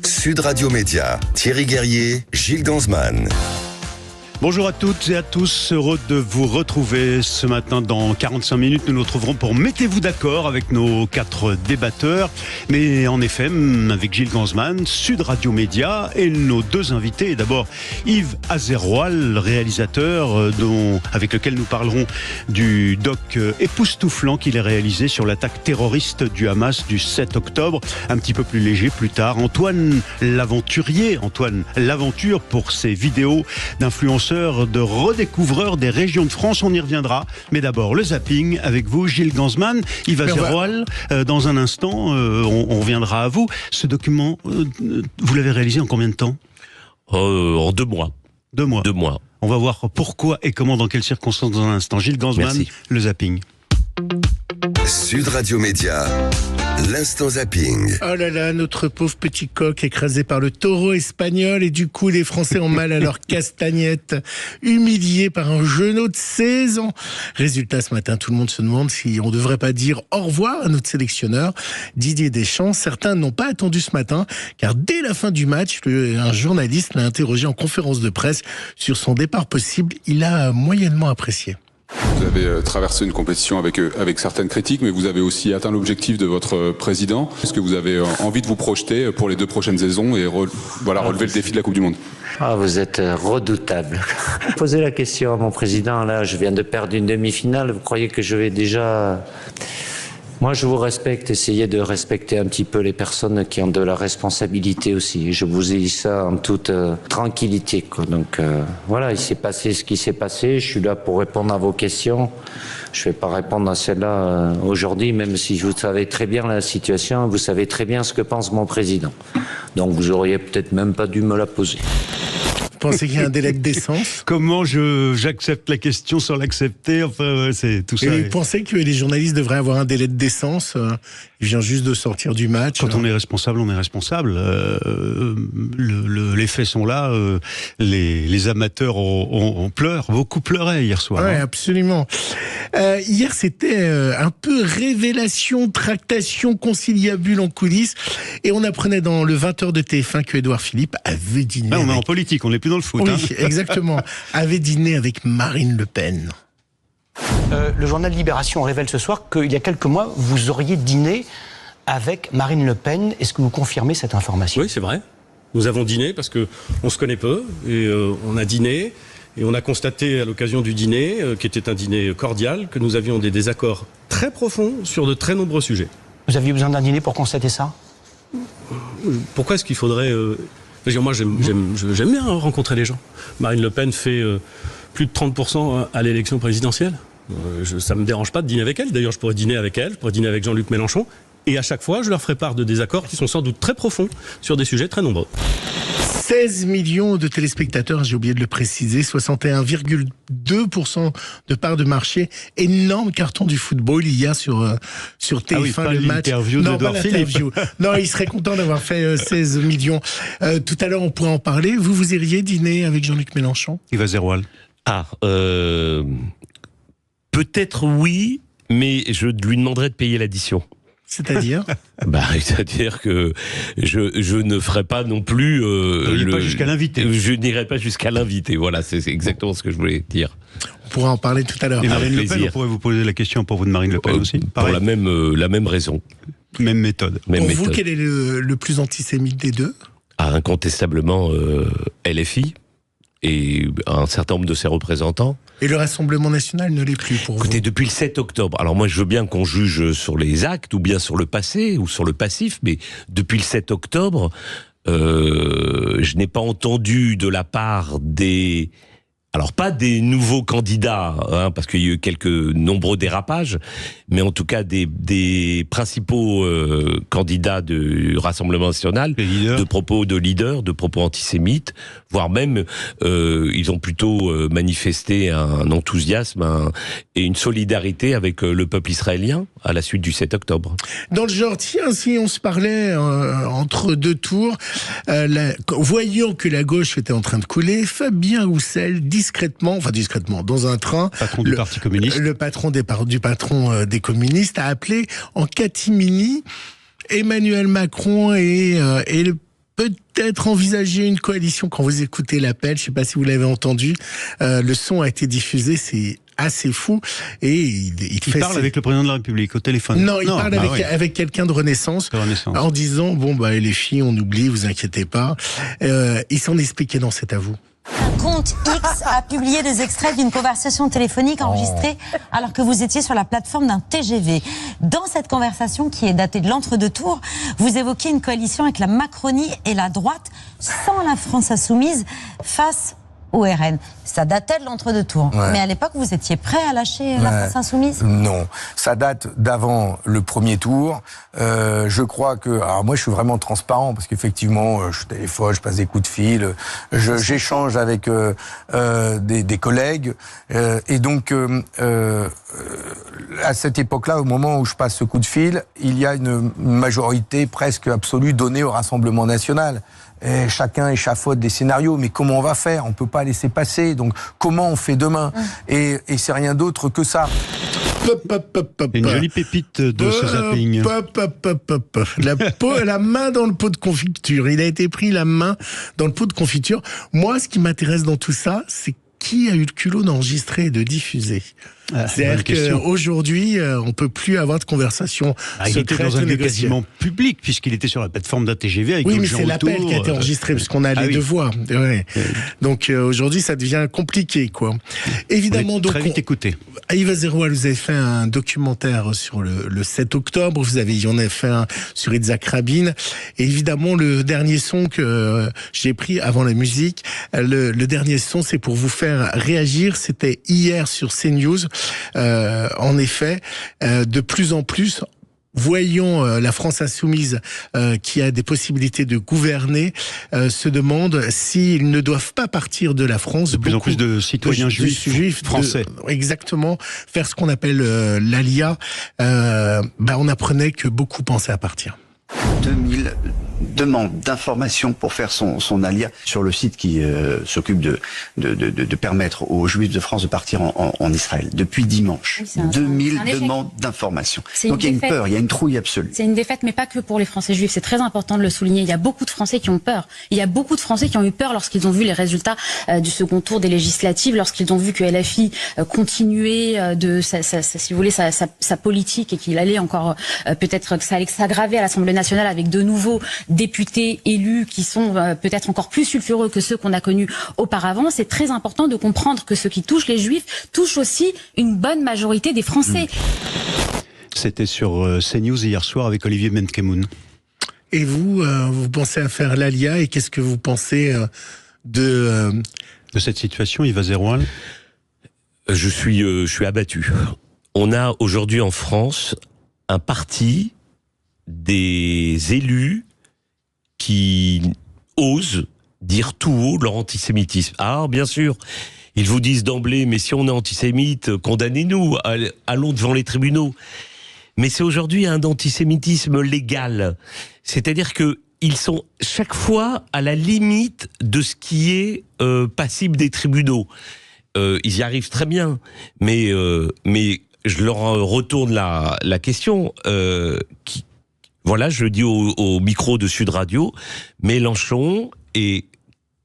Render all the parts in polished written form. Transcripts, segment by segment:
Sud Radio Média, Thierry Guerrier, Gilles Ganzmann. Bonjour à toutes et à tous, heureux de vous retrouver ce matin. Dans 45 minutes, nous nous retrouverons pour Mettez-vous d'accord avec nos 4 débatteurs. Mais en effet, avec Gilles Ganzmann, Sud Radio Média et nos 2 invités. Et d'abord Yves Azeroual, réalisateur avec lequel nous parlerons du doc époustouflant qu'il a réalisé sur l'attaque terroriste du Hamas du 7 octobre. Un petit peu plus léger plus tard. Antoine Laventure pour ses vidéos d'influenceurs, de redécouvreurs des régions de France. On y reviendra. Mais d'abord, le zapping avec vous, Gilles Ganzmann, Yves Azeroual. Dans un instant, on reviendra à vous. Ce document, vous l'avez réalisé en combien de temps ? En 2 mois. 2 mois. 2 mois. On va voir pourquoi et comment, dans quelles circonstances dans un instant. Gilles Ganzmann, Merci. Le zapping. Sud Radio Média, l'instant zapping. Oh là là, notre pauvre petit coq écrasé par le taureau espagnol, et du coup les Français ont mal à leur castagnette, humiliés par un genou de 16 ans. Résultat, ce matin, tout le monde se demande si on ne devrait pas dire au revoir à notre sélectionneur Didier Deschamps. Certains n'ont pas attendu ce matin, car dès la fin du match, un journaliste l'a interrogé en conférence de presse sur son départ possible. Il a moyennement apprécié. Vous avez traversé une compétition avec certaines critiques, mais vous avez aussi atteint l'objectif de votre président. Est-ce que vous avez envie de vous projeter pour les 2 prochaines saisons et relever le défi de la Coupe du Monde ? Vous êtes redoutable. Posez la question à mon président, là, je viens de perdre une demi-finale, vous croyez que je vais déjà... Moi, je vous respecte, essayez de respecter un petit peu les personnes qui ont de la responsabilité aussi. Je vous ai dit ça en toute tranquillité, quoi. Donc voilà, il s'est passé ce qui s'est passé, je suis là pour répondre à vos questions. Je ne vais pas répondre à celle-là aujourd'hui, même si vous savez très bien la situation, vous savez très bien ce que pense mon président. Donc vous auriez peut-être même pas dû me la poser. Vous pensez qu'il y a un délai de décence ? Comment j'accepte la question sans l'accepter ? Enfin, c'est tout ça. Et vous pensez que les journalistes devraient avoir un délai de décence ? Il vient juste de sortir du match. Quand on est responsable, on est responsable. Les faits sont là. Les amateurs on pleure, beaucoup pleuraient hier soir. Oui, absolument. Hier, c'était un peu révélation, tractation, conciliabule en coulisses. Et on apprenait dans le 20h de TF1 que Édouard Philippe avait dîné. Là, on est en politique, on n'est plus dans le foot. Oui, exactement. Avait dîné avec Marine Le Pen. Le journal Libération révèle ce soir qu'il y a quelques mois, vous auriez dîné avec Marine Le Pen. Est-ce que vous confirmez cette information ? Oui, c'est vrai. Nous avons dîné parce qu'on se connaît peu et on a dîné et on a constaté à l'occasion du dîner, qui était un dîner cordial, que nous avions des désaccords très profonds sur de très nombreux sujets. Vous aviez besoin d'un dîner pour constater ça ? Pourquoi est-ce qu'il faudrait... Moi, j'aime bien rencontrer les gens. Marine Le Pen fait plus de 30% à l'élection présidentielle. Ça ne me dérange pas de dîner avec elle. D'ailleurs, je pourrais dîner avec elle, je pourrais dîner avec Jean-Luc Mélenchon. Et à chaque fois, je leur ferai part de désaccords qui sont sans doute très profonds sur des sujets très nombreux. 16 millions de téléspectateurs, j'ai oublié de le préciser, 61,2% de part de marché. Énorme carton du football. Il y a sur TF1 le match. Non, pas l'interview. Non, il serait content d'avoir fait 16 millions. Tout à l'heure, on pourrait en parler. Vous iriez dîner avec Jean-Luc Mélenchon ? Yves Azeroual. Peut-être oui, mais je lui demanderai de payer l'addition. C'est-à-dire ? C'est-à-dire que je ne ferai pas non plus... pas jusqu'à l'invité. Je n'irai pas jusqu'à l'invité, voilà, c'est exactement ce que je voulais dire. On pourra en parler tout à l'heure. Et Marine Le Pen, on pourrait vous poser la question pour vous de Marine Le Pen aussi. Pour la même raison. Même méthode. Pour vous, quel est le plus antisémite des deux ? Incontestablement LFI et un certain nombre de ses représentants. Et le Rassemblement National ne l'est plus pour vous ? Écoutez, depuis le 7 octobre, alors moi je veux bien qu'on juge sur les actes ou bien sur le passé ou sur le passif, mais depuis le 7 octobre, je n'ai pas entendu de la part des... Alors pas des nouveaux candidats, parce qu'il y a eu quelques nombreux dérapages, mais en tout cas des principaux candidats du Rassemblement National, de propos de leaders, de propos antisémites, voire même ils ont plutôt manifesté un enthousiasme et une solidarité avec le peuple israélien à la suite du 7 octobre. Dans le genre, tiens, si on se parlait entre deux tours, voyant que la gauche était en train de couler, Fabien Roussel, discrètement, dans un train, patron du Parti communiste, le patron des communistes a appelé en catimini, Emmanuel Macron et peut-être envisager une coalition. Quand vous écoutez l'appel, je ne sais pas si vous l'avez entendu, le son a été diffusé, c'est assez fou. Et il parle avec le président de la République au téléphone. Non, il parle avec quelqu'un de Renaissance, en disant, les filles, on oublie, vous inquiétez pas. Il s'en expliquait dans cet avou. Un compte X a publié des extraits d'une conversation téléphonique enregistrée alors que vous étiez sur la plateforme d'un TGV. Dans cette conversation, qui est datée de l'entre-deux tours, vous évoquiez une coalition avec la Macronie et la droite, sans la France insoumise, face au RN. Ça datait de l'entre-deux tours. Ouais. Mais à l'époque, vous étiez prêt à lâcher la France insoumise ? Non, ça date d'avant le premier tour. Je crois que... Alors moi, je suis vraiment transparent, parce qu'effectivement, je téléphone, je passe des coups de fil, j'échange avec des collègues. Et donc, à cette époque-là, au moment où je passe ce coup de fil, il y a une majorité presque absolue donnée au Rassemblement national. Et chacun échafaude des scénarios, mais comment on va faire ? On peut pas laisser passer, donc comment on fait demain ? Et c'est rien d'autre que ça. Une jolie pépite de ce zapping. La main dans le pot de confiture. Il a été pris la main dans le pot de confiture. Moi, ce qui m'intéresse dans tout ça, c'est qui a eu le culot d'enregistrer et de diffuser. C'est-à-dire qu'aujourd'hui, on peut plus avoir de conversation il était dans un lieu quasiment public, puisqu'il était sur la plateforme d'un TGV avec mais c'est l'appel qui a été enregistré, puisqu'on a les deux voix. Ouais. Donc aujourd'hui, ça devient compliqué, quoi. Évidemment, donc, très vite écouté. Yves Zeroual, vous avez fait un documentaire sur le 7 octobre, vous en avez fait un sur Yitzhak Rabin, et évidemment, le dernier son que j'ai pris avant la musique, le dernier son, c'est pour vous faire réagir, c'était hier sur CNews. En effet, de plus en plus, voyons la France insoumise qui a des possibilités de gouverner, se demandent s'ils ne doivent pas partir de la France. De plus en plus de citoyens juifs français. Exactement, faire ce qu'on appelle l'ALIA. On apprenait que beaucoup pensaient à partir. 2000 demandes d'informations pour faire son alia sur le site qui s'occupe de permettre aux Juifs de France de partir en Israël. Depuis dimanche, 2000 demandes d'informations. Donc il y a une peur, il y a une trouille absolue. C'est une défaite, mais pas que pour les Français juifs. C'est très important de le souligner. Il y a beaucoup de Français qui ont peur. Il y a beaucoup de Français qui ont eu peur lorsqu'ils ont vu les résultats du second tour des législatives, lorsqu'ils ont vu que LFI continuait si vous voulez, sa politique, et qu'il allait encore peut-être que ça allait s'aggraver à l'Assemblée nationale avec de nouveaux députés élus qui sont peut-être encore plus sulfureux que ceux qu'on a connus auparavant. C'est très important de comprendre que ce qui touche les Juifs touche aussi une bonne majorité des Français. C'était sur CNews hier soir avec Olivier Benkemoun. Et vous pensez à faire l'ALIA, et qu'est-ce que vous pensez de cette situation, Yves Zeroual ? Je suis abattu. On a aujourd'hui en France un parti des élus qui osent dire tout haut leur antisémitisme. Alors, bien sûr, ils vous disent d'emblée, mais si on est antisémite, condamnez-nous, allons devant les tribunaux. Mais c'est aujourd'hui un antisémitisme légal. C'est-à-dire que ils sont chaque fois à la limite de ce qui est passible des tribunaux. Ils y arrivent très bien, mais je leur retourne la question. Voilà, je le dis au micro de Sud Radio, Mélenchon et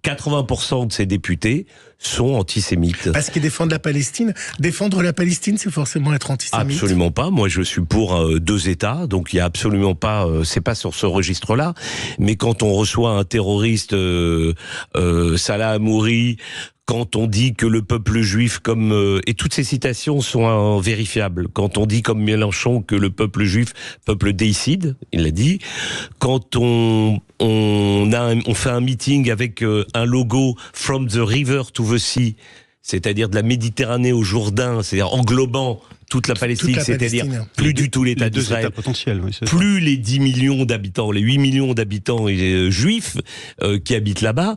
80% de ses députés sont antisémites. Parce qu'ils défendent la Palestine. Défendre la Palestine, c'est forcément être antisémite. Absolument pas. Moi, je suis pour 2 États, donc il y a absolument pas. C'est pas sur ce registre-là. Mais quand on reçoit un terroriste, Salah Hamouri, quand on dit que le peuple juif, et toutes ces citations sont vérifiables. Quand on dit comme Mélenchon que le peuple juif, peuple déicide, il l'a dit. Quand on fait un meeting avec un logo From the River to the Sea, c'est-à-dire de la Méditerranée au Jourdain, c'est-à-dire englobant toute la Palestine, c'est-à-dire plus du tout l'État d'Israël, plus les 10 millions d'habitants, les 8 millions d'habitants juifs qui habitent là-bas,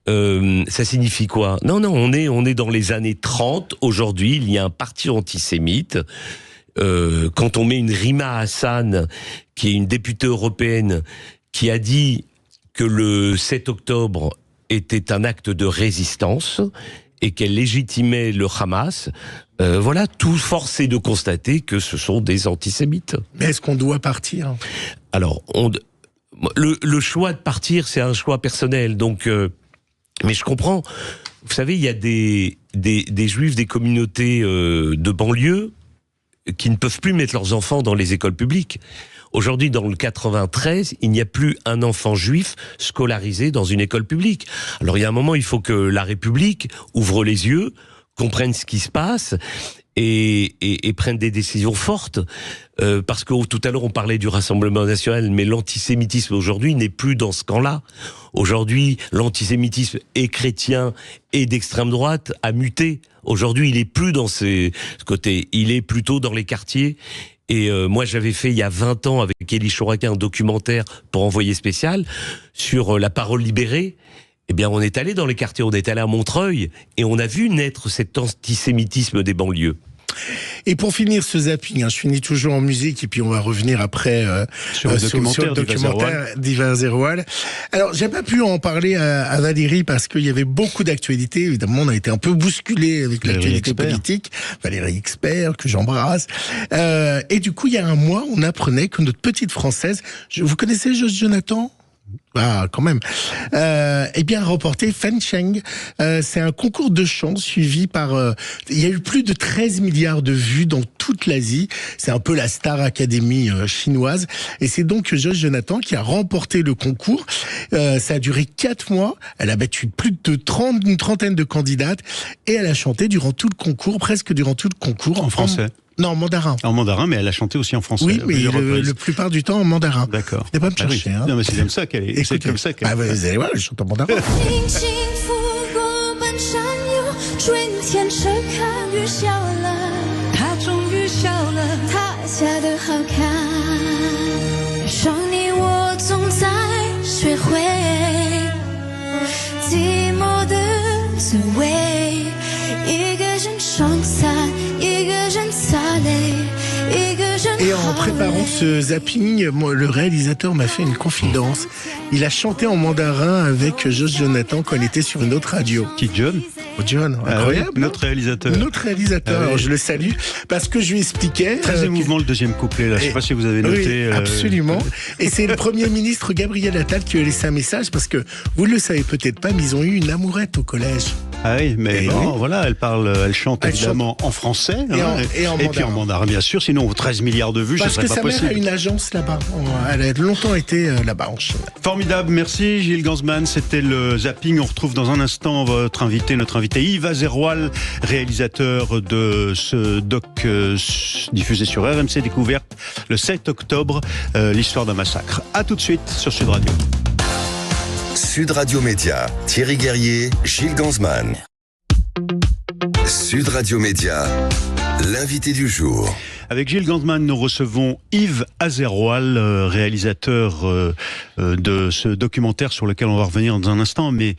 ça signifie quoi ? Non, on est dans les années 30, aujourd'hui, il y a un parti antisémite. Quand on met une Rima Hassan, qui est une députée européenne, qui a dit que le 7 octobre était un acte de résistance, et qu'elle légitimait le Hamas, tout force est de constater que ce sont des antisémites. Mais est-ce qu'on doit partir ? Alors, le choix de partir, c'est un choix personnel. Donc, mais je comprends. Vous savez, il y a des juifs, des communautés de banlieue qui ne peuvent plus mettre leurs enfants dans les écoles publiques. Aujourd'hui, dans le 93, il n'y a plus un enfant juif scolarisé dans une école publique. Alors, il y a un moment, il faut que la République ouvre les yeux, comprenne ce qui se passe et prenne des décisions fortes. Parce que tout à l'heure, on parlait du Rassemblement national, mais l'antisémitisme aujourd'hui n'est plus dans ce camp-là. Aujourd'hui, l'antisémitisme est chrétien et d'extrême droite a muté. Aujourd'hui, il est plus dans ce côté. Il est plutôt dans les quartiers. Et moi, j'avais fait il y a 20 ans avec Elie Chouraqui un documentaire pour Envoyé spécial sur la parole libérée. Eh bien, on est allé dans les quartiers, on est allé à Montreuil et on a vu naître cet antisémitisme des banlieues. Et pour finir ce zapping, je finis toujours en musique et puis on va revenir après sur le documentaire d'Yves Zerroal. Alors, j'ai pas pu en parler à Valérie parce qu'il y avait beaucoup d'actualités. Évidemment, on a été un peu bousculé avec l'actualité politique. Valérie Expert, que j'embrasse. Et du coup, il y a un mois, on apprenait que notre petite Française, vous connaissez Josh Jonathan ? Ah, quand même. Eh bien, remporté Fan Cheng. C'est un concours de chant suivi par... il y a eu plus de 13 milliards de vues dans toute l'Asie. C'est un peu la Star Academy chinoise. Et c'est donc Josh Jonathan qui a remporté le concours. Ça a duré 4 mois. Elle a battu plus de une trentaine de candidates. Et elle a chanté durant tout le concours, presque durant tout le concours. En français. Non, en mandarin. En mandarin, mais elle a chanté aussi en français. Oui, mais le plupart du temps en mandarin. D'accord. N'allez pas me chercher. Oui. Non, mais c'est comme ça qu'elle est. C'est comme ça qu'elle est. Ah, vous allez voir, je chante en mandarin. Et en préparant ce zapping, le réalisateur m'a fait une confidence. Il a chanté en mandarin avec Josh Jonathan quand il était sur une autre radio. Qui, John ? John, incroyable. Oui, notre réalisateur. Notre réalisateur. Alors, je le salue parce que je lui expliquais. Très émouvant le deuxième couplet, là. Je sais pas si vous avez noté. Oui, absolument. Et c'est le Premier ministre Gabriel Attal qui a laissé un message parce que vous ne le savez peut-être pas, mais ils ont eu une amourette au collège. Ah oui, mais bon, voilà, elle chante évidemment en français et puis en mandarin, bien sûr. Sinon, 13 milliards de vues, parce ça serait pas possible. Parce que sa mère a une agence là-bas. Elle a longtemps été là-bas en Chine. Formidable, merci Gilles Gansman. C'était le zapping. On retrouve dans un instant notre invité Yves Zerroal, réalisateur de ce doc diffusé sur RMC Découverte le 7 octobre, l'histoire d'un massacre. À tout de suite sur Sud Radio. Sud Radio Média, Thierry Guerrier, Gilles Gansman. Sud Radio Média, l'invité du jour. Avec Gilles Gansman, nous recevons Yves Zerroal, réalisateur de ce documentaire sur lequel on va revenir dans un instant, mais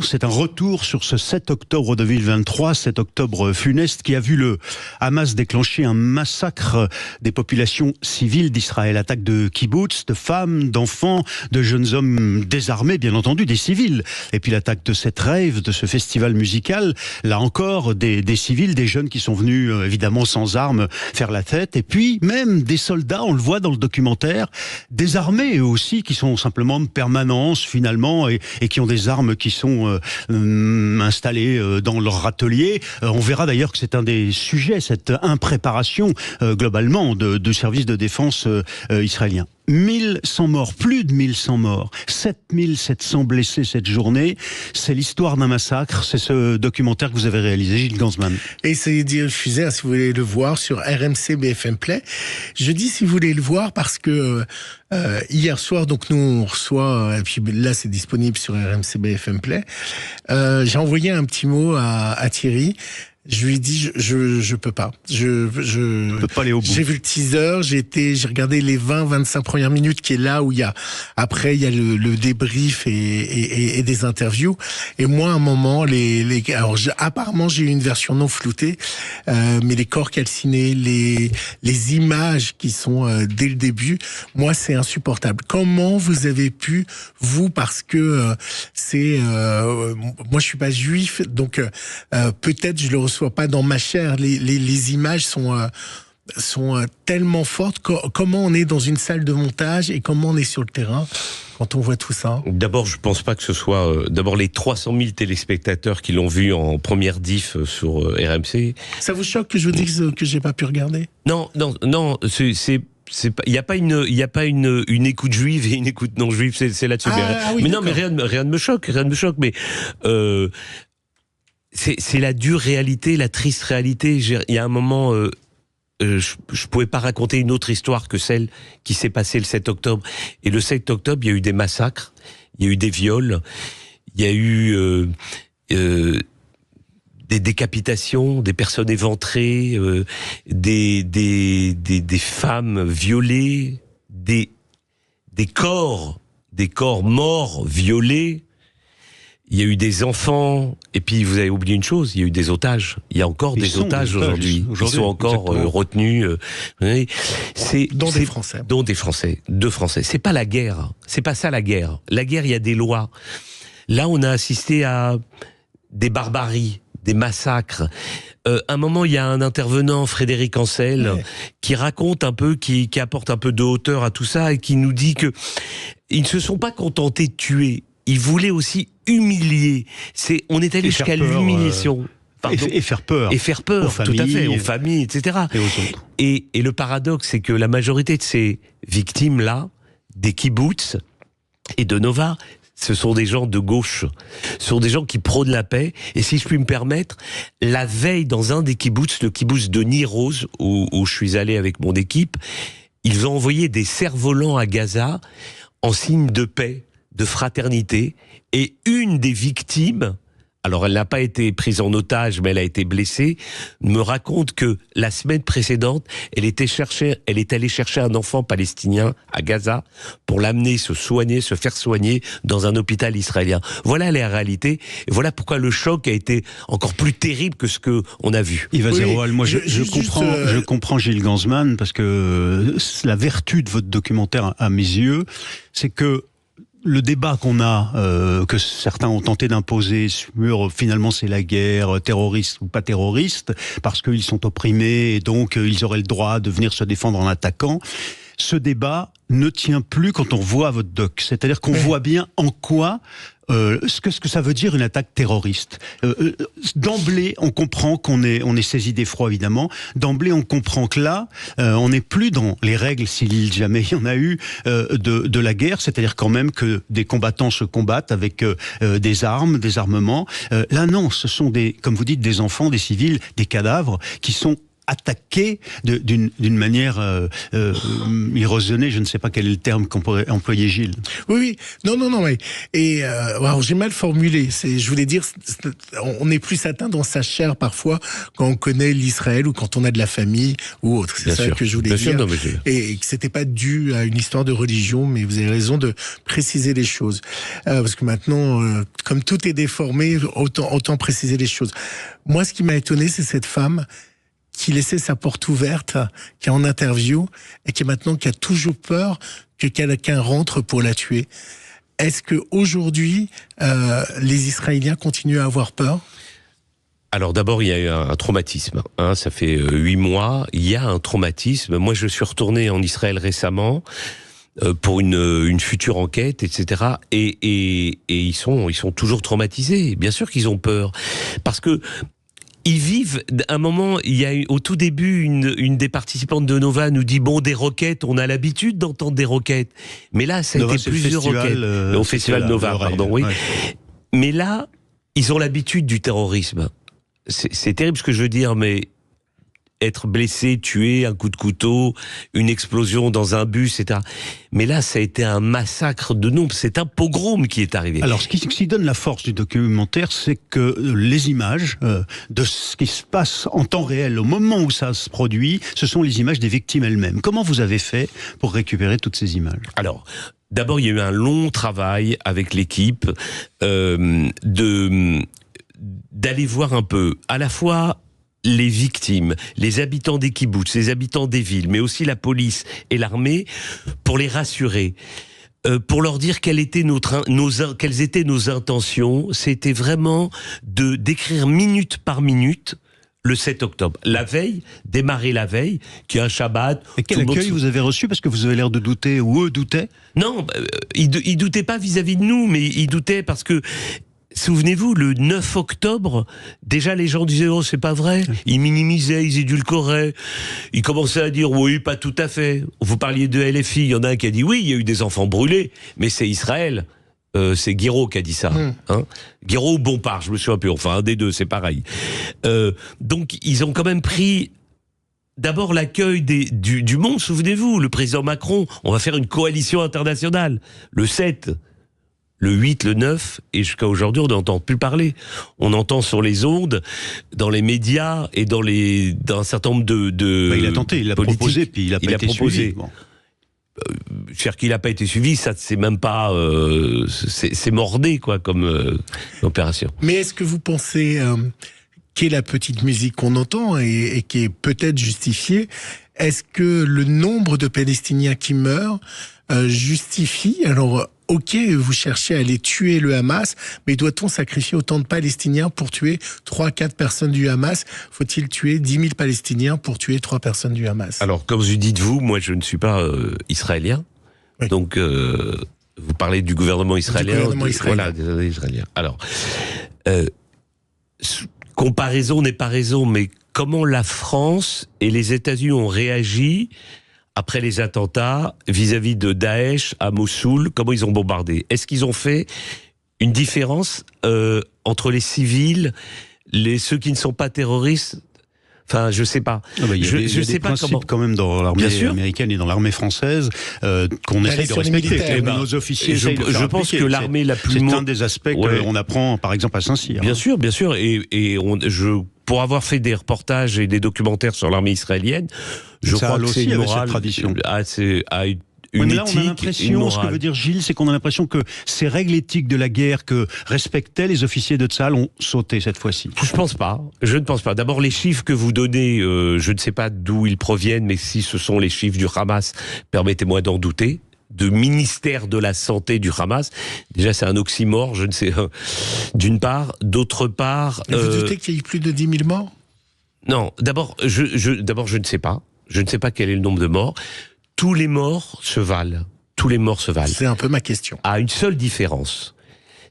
c'est un retour sur ce 7 octobre 2023, 7 octobre funeste, qui a vu le Hamas déclencher un massacre des populations civiles d'Israël. Attaque de kibbutz, de femmes, d'enfants, de jeunes hommes désarmés, bien entendu, des civils. Et puis l'attaque de cette rave, de ce festival musical, là encore, des civils, des jeunes qui sont venus, évidemment, sans armes, faire la tête, et puis même des soldats, on le voit dans le documentaire, des armées eux aussi, qui sont simplement de permanence finalement, et qui ont des armes qui sont installées dans leur atelier. On verra d'ailleurs que c'est un des sujets, cette impréparation globalement de services de défense israéliens. 1100 morts, plus de 1100 morts, 7700 blessés cette journée. C'est l'histoire d'un massacre. C'est ce documentaire que vous avez réalisé, Gilles Gansman. Et c'est diffusé, si vous voulez le voir, sur RMC BFM Play. Je dis si vous voulez le voir parce que hier soir, donc nous on reçoit, et puis là c'est disponible sur RMC BFM Play. J'ai envoyé un petit mot à Thierry. Je lui ai dit, je peux pas. Je peux pas aller au bout. J'ai vu le teaser, j'ai regardé les 20-25 premières minutes qui est là où il y a le débrief et des interviews. Et moi, à un moment, alors apparemment, j'ai eu une version non floutée, mais les corps calcinés, les images qui sont dès le début, moi, c'est insupportable. Comment vous avez pu, vous, parce que moi, je suis pas juif, donc peut-être je le reçois pas dans ma chair. Les images sont sont tellement fortes. Comment on est dans une salle de montage et comment on est sur le terrain quand on voit tout ça? D'abord, je pense pas que ce soit... d'abord, les 300 000 téléspectateurs qui l'ont vu en première diff sur RMC... Ça vous choque que je vous dise que j'ai pas pu regarder? Non, il n'y a pas une écoute juive et une écoute non juive, c'est là-dessus. Oui, mais rien ne me choque, mais c'est la dure réalité, la triste réalité. Il y a un moment, je pouvais pas raconter une autre histoire que celle qui s'est passée le 7 octobre. Et le 7 octobre, il y a eu des massacres, il y a eu des viols, il y a eu des décapitations, des personnes éventrées, des femmes violées, des corps morts, violés. Il y a eu des enfants, et puis vous avez oublié une chose, il y a eu des otages. Il y a encore des otages aujourd'hui. Ils sont encore retenus. Dont des Français. Dont des Français, deux Français. C'est pas la guerre. C'est pas ça la guerre. La guerre, il y a des lois. Là, on a assisté à des barbaries, des massacres. Un moment, il y a un intervenant, Frédéric Ancel, qui raconte un peu, qui apporte un peu de hauteur à tout ça et qui nous dit que ils ne se sont pas contentés de tuer. Ils voulaient aussi humilier. On est allé jusqu'à l'humiliation. Et faire peur. Et faire peur, tout à fait, aux familles, etc. Et aux autres. Et le paradoxe, c'est que la majorité de ces victimes-là, des kibboutz et de Nova, ce sont des gens de gauche. Ce sont des gens qui prônent la paix. Et si je puis me permettre, la veille, dans un des kibboutz, le kibboutz de Nir-Oz, où je suis allé avec mon équipe, ils ont envoyé des cerfs-volants à Gaza en signe de paix, de fraternité, et une des victimes, alors elle n'a pas été prise en otage, mais elle a été blessée, me raconte que la semaine précédente, elle est allée chercher un enfant palestinien à Gaza pour l'amener se faire soigner dans un hôpital israélien. Voilà la réalité, et voilà pourquoi le choc a été encore plus terrible que ce que on a vu. Yves Azeroual, moi je comprends Gilles Gansman, parce que la vertu de votre documentaire, à mes yeux, c'est que le débat qu'on a, que certains ont tenté d'imposer sur finalement c'est la guerre, terroriste ou pas terroriste, parce qu'ils sont opprimés et donc ils auraient le droit de venir se défendre en attaquant, ce débat ne tient plus quand on voit votre doc. C'est-à-dire qu'on voit bien en quoi ce que ça veut dire une attaque terroriste. D'emblée, on comprend qu'on est saisi d'effroi, évidemment. D'emblée, on comprend que là, on n'est plus dans les règles, s'il jamais il y en a eu, de la guerre. C'est-à-dire quand même que des combattants se combattent avec des armes, des armements. Là, non, ce sont comme vous dites, des enfants, des civils, des cadavres qui sont attaqué d'une manière irrationnée, je ne sais pas quel est le terme qu'on pourrait employer, Gilles. Oui, non, mais alors j'ai mal formulé. Je voulais dire, on est plus atteint dans sa chair parfois quand on connaît l'Israël ou quand on a de la famille ou autre. C'est ça que je voulais dire. Et que c'était pas dû à une histoire de religion, mais vous avez raison de préciser les choses, parce que maintenant, comme tout est déformé, autant préciser les choses. Moi, ce qui m'a étonné, c'est cette femme qui laissait sa porte ouverte, qui est en interview, et qui a toujours peur que quelqu'un rentre pour la tuer. Est-ce que aujourd'hui, les Israéliens continuent à avoir peur? Alors d'abord, il y a eu un traumatisme. Ça fait 8 mois, il y a un traumatisme. Moi, je suis retourné en Israël récemment pour une future enquête, etc. Et ils sont toujours traumatisés. Bien sûr qu'ils ont peur, parce que ils vivent, un moment, il y a eu, au tout début, une des participantes de Nova nous dit, des roquettes, on a l'habitude d'entendre des roquettes. Mais là, ça a été plusieurs roquettes. Au festival Nova, pardon, oui. Ouais. Mais là, ils ont l'habitude du terrorisme. C'est terrible ce que je veux dire, mais être blessé, tué, un coup de couteau, une explosion dans un bus, etc. Mais là, ça a été un massacre de nombre. C'est un pogrom qui est arrivé. Alors, ce qui donne la force du documentaire, c'est que les images de ce qui se passe en temps réel, au moment où ça se produit, ce sont les images des victimes elles-mêmes. Comment vous avez fait pour récupérer toutes ces images? Alors, d'abord, il y a eu un long travail avec l'équipe d'aller voir un peu, à la fois les victimes, les habitants des kibboutz, les habitants des villes, mais aussi la police et l'armée, pour les rassurer, pour leur dire quelles étaient nos intentions. C'était vraiment de décrire minute par minute le 7 octobre. La veille, démarrer la veille, qui est un Shabbat. Et quel accueil vous avez reçu? Parce que vous avez l'air de douter, ou eux doutaient. Non, ils doutaient pas vis-à-vis de nous, mais ils doutaient parce que, souvenez-vous, le 9 octobre, déjà les gens disaient « Oh, c'est pas vrai ». Ils minimisaient, ils édulcoraient. Ils commençaient à dire « Oui, pas tout à fait ». Vous parliez de LFI, il y en a un qui a dit « Oui, il y a eu des enfants brûlés, mais c'est Israël ». C'est Guiraud qui a dit ça. Hein. Guiraud ou Bompard, je me souviens plus. Enfin, un des deux, c'est pareil. Donc, ils ont quand même pris d'abord l'accueil du monde. Souvenez-vous, le président Macron, on va faire une coalition internationale. Le 7, le 8, le 9, et jusqu'à aujourd'hui, on n'entend plus parler. On entend sur les ondes, dans les médias et dans un certain nombre de il a tenté, il l'a proposé, puis il a pas été suivi. Bon. Cher qu'il n'a pas été suivi, ça c'est même pas, c'est mordé quoi comme opération. Mais est-ce que vous pensez qu'est la petite musique qu'on entend et qui est peut-être justifiée, est-ce que le nombre de Palestiniens qui meurent justifie, alors ok, vous cherchez à aller tuer le Hamas, mais doit-on sacrifier autant de Palestiniens pour tuer 3-4 personnes du Hamas? Faut-il tuer 10 000 Palestiniens pour tuer 3 personnes du Hamas? Alors, comme vous dites-vous, moi je ne suis pas israélien, oui. Donc vous parlez du gouvernement israélien. Du gouvernement israélien. Voilà, des Israéliens. Alors, comparaison n'est pas raison, mais comment la France et les États-Unis ont réagi après les attentats, vis-à-vis de Daesh à Mossoul, comment ils ont bombardé? Est-ce qu'ils ont fait une différence entre les civils, ceux qui ne sont pas terroristes? Enfin, je sais pas. Il y a des principes quand même dans l'armée américaine et dans l'armée française qu'on essaye de respecter. Nos officiers je pense que l'armée la plus... C'est un des aspects qu'on apprend, par exemple, à Saint-Cyr. Bien sûr. Pour avoir fait des reportages et des documentaires sur l'armée israélienne, je crois que c'est une morale, tradition. Une là, on a l'impression, ce que veut dire Gilles, c'est qu'on a l'impression que ces règles éthiques de la guerre que respectaient les officiers de Tsahal ont sauté cette fois-ci. Je ne pense pas. D'abord, les chiffres que vous donnez, je ne sais pas d'où ils proviennent, mais si ce sont les chiffres du Hamas, permettez-moi d'en douter. De ministère de la Santé du Hamas. Déjà, c'est un oxymore, je ne sais, d'une part. D'autre part... Mais vous doutez qu'il y ait eu plus de 10 000 morts? Non, d'abord, je ne sais pas. Je ne sais pas quel est le nombre de morts. Tous les morts se valent. C'est un peu ma question. À une seule différence.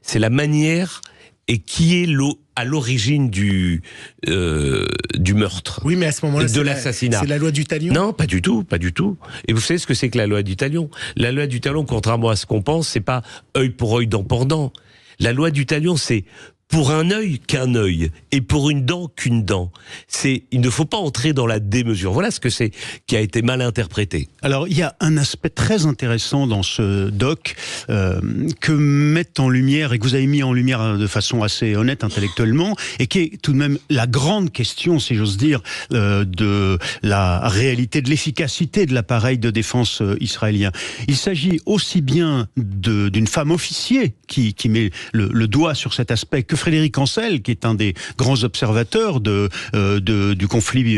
C'est la manière et qui est à l'origine du meurtre. Oui, mais à ce moment-là, de l'assassinat. C'est la loi du talion? Non, pas du tout. Et vous savez ce que c'est que la loi du talion? La loi du talion, contrairement à ce qu'on pense, c'est pas œil pour œil, dent pour dent. La loi du talion, c'est pour un œil qu'un œil, et pour une dent qu'une dent. Il ne faut pas entrer dans la démesure. Voilà ce que c'est qui a été mal interprété. Alors, il y a un aspect très intéressant dans ce doc que mettent en lumière, et que vous avez mis en lumière de façon assez honnête intellectuellement, et qui est tout de même la grande question, si j'ose dire, de la réalité, de l'efficacité de l'appareil de défense israélien. Il s'agit aussi bien d'une femme officier qui met le doigt sur cet aspect que Frédéric Ancel, qui est un des grands observateurs du conflit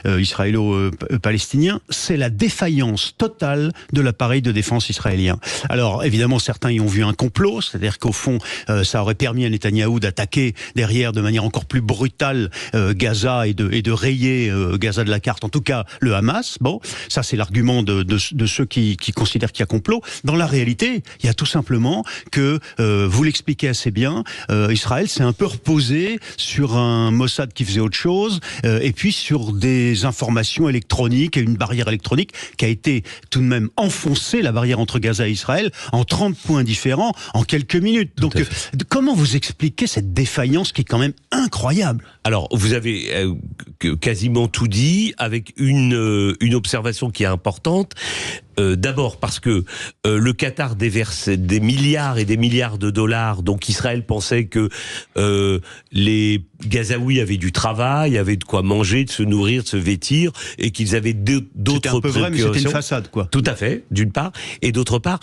israélo-palestinien, c'est la défaillance totale de l'appareil de défense israélien. Alors, évidemment, certains y ont vu un complot, c'est-à-dire qu'au fond, ça aurait permis à Netanyahou d'attaquer derrière de manière encore plus brutale Gaza et de rayer Gaza de la carte, en tout cas le Hamas. Bon, ça c'est l'argument de ceux qui considèrent qu'il y a complot. Dans la réalité, il y a tout simplement que, vous l'expliquez assez bien, Israël s'est un peu reposé sur un Mossad qui faisait autre chose, et puis sur des informations électroniques et une barrière électronique qui a été tout de même enfoncée, la barrière entre Gaza et Israël, en 30 points différents en quelques minutes. Donc, comment vous expliquez cette défaillance qui est quand même incroyable? Alors, vous avez quasiment tout dit, avec une observation qui est importante. D'abord parce que le Qatar déverse des milliards et des milliards de dollars, donc Israël pensait que les Gazaouis avaient du travail, avaient de quoi manger, de se nourrir, de se vêtir, et qu'ils avaient d'autres préoccupations. C'était un peu vrai, mais c'était une façade, quoi. Tout à fait, d'une part. Et d'autre part,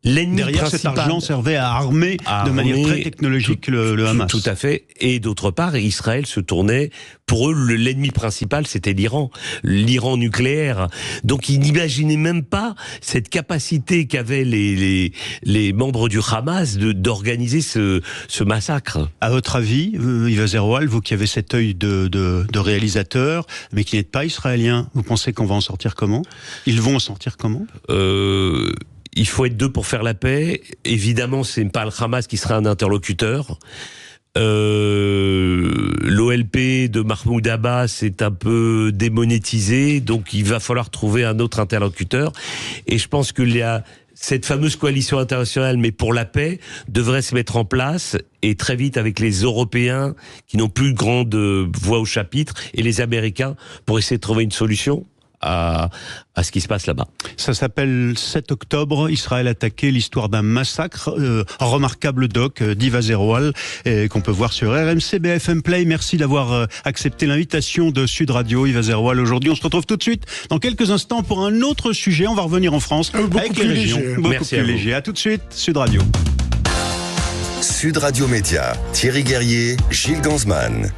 L'ennemi Derrière, cet argent servait à armer de manière très technologique le Hamas. Tout à fait. Et d'autre part, Israël se tournait, pour eux, l'ennemi principal, c'était l'Iran nucléaire. Donc ils n'imaginaient même pas cette capacité qu'avaient les membres du Hamas d'organiser ce massacre. À votre avis, Yves Zerroal, vous qui avez cet œil de réalisateur, mais qui n'êtes pas israélien, vous pensez qu'on va en sortir comment ? Ils vont en sortir comment ? Il faut être deux pour faire la paix. Évidemment, c'est pas le Hamas qui sera un interlocuteur. L'OLP de Mahmoud Abbas est un peu démonétisé, donc il va falloir trouver un autre interlocuteur. Et je pense que cette fameuse coalition internationale, mais pour la paix, devrait se mettre en place, et très vite avec les Européens qui n'ont plus grande voix au chapitre, et les Américains, pour essayer de trouver une solution à ce qui se passe là-bas. Ça s'appelle 7 octobre, Israël attaqué, l'histoire d'un massacre, remarquable doc d'Yves Zerroal, qu'on peut voir sur RMC BFM Play. Merci d'avoir accepté l'invitation de Sud Radio, Yves Zerroal. Aujourd'hui, on se retrouve tout de suite dans quelques instants pour un autre sujet. On va revenir en France avec les régions. Beaucoup plus léger. À tout de suite, Sud Radio. Sud Radio Média, Thierry Guerrier, Gilles Gansman.